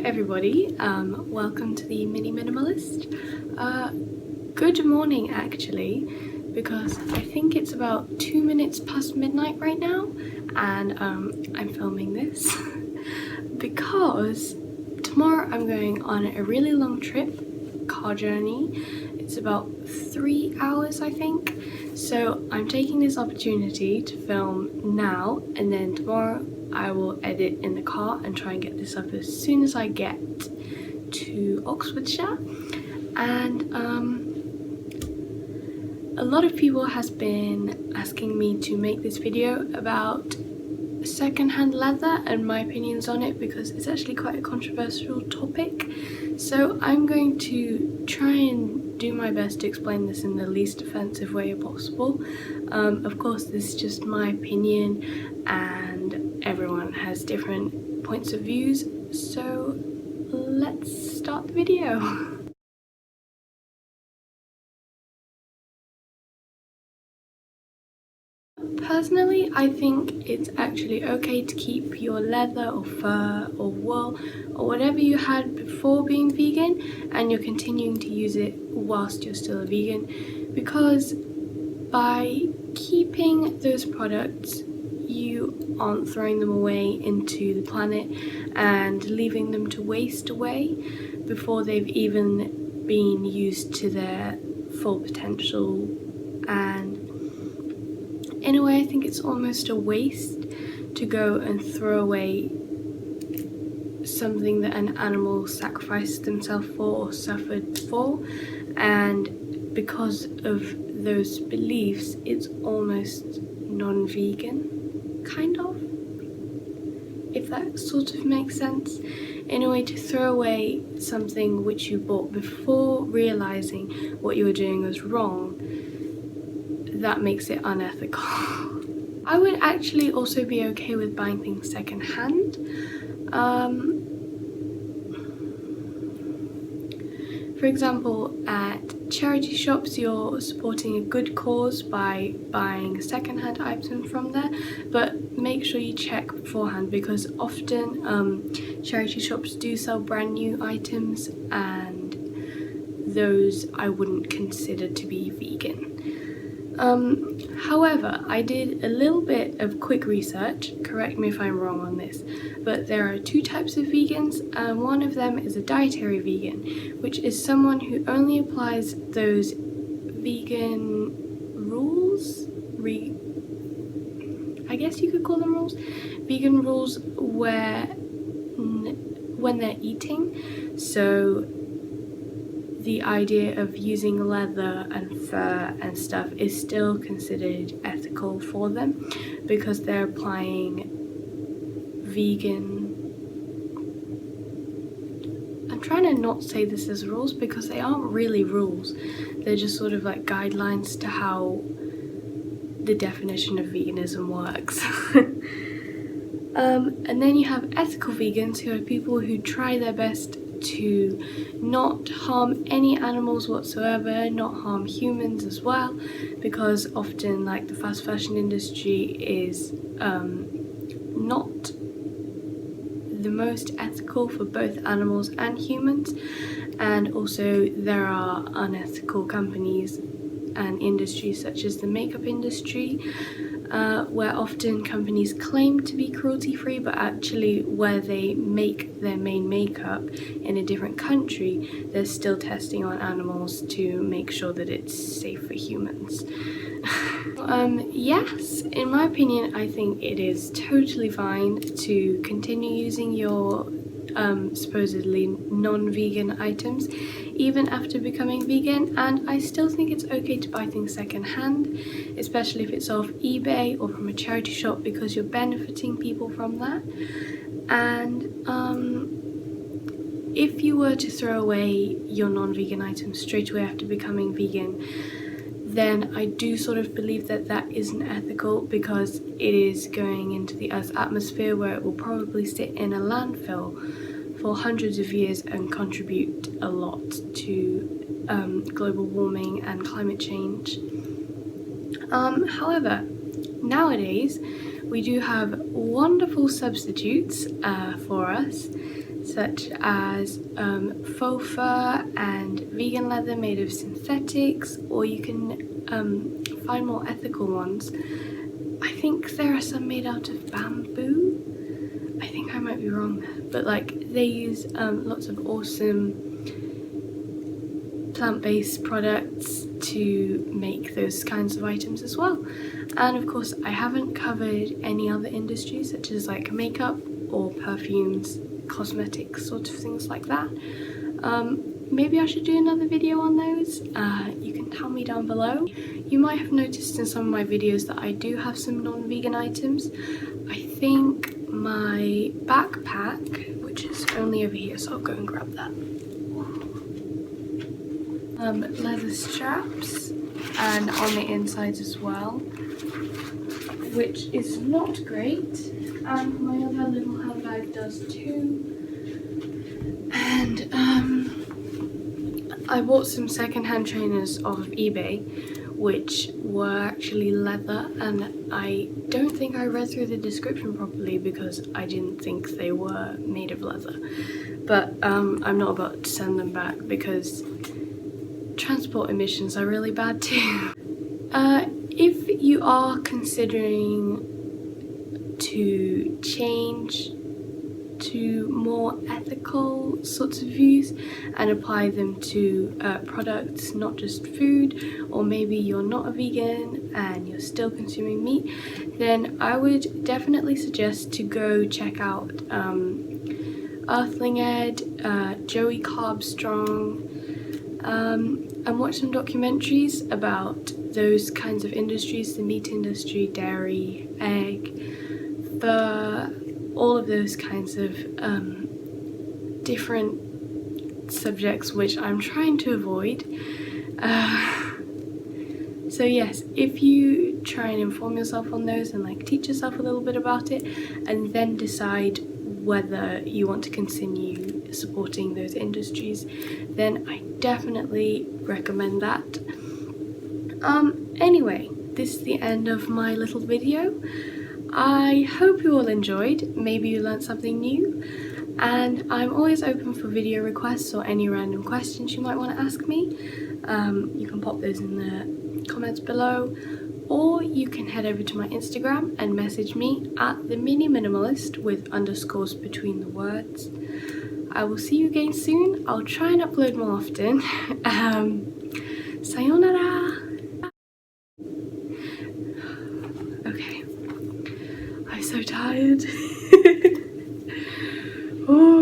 everybody, welcome to the Mini Minimalist. Good morning actually, because I think it's about 2 minutes past midnight right now, and I'm filming this because tomorrow I'm going on a really long trip, car journey. It's about 3 hours I think, so I'm taking this opportunity to film now, and then tomorrow I will edit in the car and try and get this up as soon as I get to Oxfordshire. And a lot of people has been asking me to make this video about secondhand leather and my opinions on it, because it's actually quite a controversial topic. So I'm going to try and do my best to explain this in the least offensive way possible. Of course, this is just my opinion and everyone has different points of views, so let's start the video. Personally, I think it's actually okay to keep your leather or fur or wool or whatever you had before being vegan, and you're continuing to use it whilst you're still a vegan, because by keeping those products you aren't throwing them away into the planet and leaving them to waste away before they've even been used to their full potential. And in a way, I think it's almost a waste to go and throw away something that an animal sacrificed themselves for or suffered for, and because of those beliefs it's almost non-vegan, kind of, if that sort of makes sense. In a way, to throw away something which you bought before realizing what you were doing was wrong, that makes it unethical. I would actually also be okay with buying things secondhand. For example, at charity shops you're supporting a good cause by buying secondhand items from there, but make sure you check beforehand, because often charity shops do sell brand new items, and those I wouldn't consider to be vegan. However, I did a little bit of quick research, correct me if I'm wrong on this, but there are two types of vegans, and one of them is a dietary vegan, which is someone who only applies those vegan rules, I guess you could call them rules, vegan rules when they're eating. So the idea of using leather and fur and stuff is still considered ethical for them, because they're applying vegan, I'm trying to not say this as rules because they aren't really rules, they're just sort of like guidelines to how the definition of veganism works. And then you have ethical vegans, who are people who try their best to not harm any animals whatsoever, not harm humans as well, because often like the fast fashion industry is not the most ethical for both animals and humans. And also there are unethical companies and industries such as the makeup industry, where often companies claim to be cruelty-free, but actually where they make their main makeup in a different country, they're still testing on animals to make sure that it's safe for humans. Yes, in my opinion, I think it is totally fine to continue using your supposedly non-vegan items even after becoming vegan, and I still think it's okay to buy things second-hand, especially if it's off eBay or from a charity shop, because you're benefiting people from that. And if you were to throw away your non-vegan items straight away after becoming vegan, then I do sort of believe that that isn't ethical, because it is going into the Earth's atmosphere, where it will probably sit in a landfill for hundreds of years and contribute a lot to global warming and climate change. However, nowadays we do have wonderful substitutes for us, such as faux fur and vegan leather made of synthetics, or you can find more ethical ones. I think there are some made out of bamboo. I think I might be wrong there, but like they use lots of awesome plant-based products to make those kinds of items as well. And of course I haven't covered any other industries such as like makeup or perfumes, cosmetics, sort of things like that. Maybe I should do another video on those. You can tell me down below. You might have noticed in some of my videos that I do have some non-vegan items. I think my backpack, which is only over here, so I'll go and grab that. Leather straps, and on the insides as well, which is not great, and my other little handbag does too. And I bought some secondhand trainers off of eBay which were actually leather, and I don't think I read through the description properly because I didn't think they were made of leather. But I'm not about to send them back because transport emissions are really bad too. If you are considering to change to more ethical sorts of views and apply them to products, not just food, or maybe you're not a vegan and you're still consuming meat, then I would definitely suggest to go check out Earthling Ed, Joey Carb Strong, and watch some documentaries about those kinds of industries, the meat industry, dairy, egg, fur, all of those kinds of different subjects which I'm trying to avoid. So yes, if you try and inform yourself on those and like teach yourself a little bit about it and then decide whether you want to continue supporting those industries, then I definitely recommend that. Anyway, this is the end of my little video. I hope you all enjoyed, maybe you learned something new, and I'm always open for video requests or any random questions you might want to ask me. You can pop those in the comments below, or you can head over to my Instagram and message me at @theminiminimalist with underscores between the words. I will see you again soon. I'll try and upload more often. Sayonara! Okay. I'm so tired. Oh.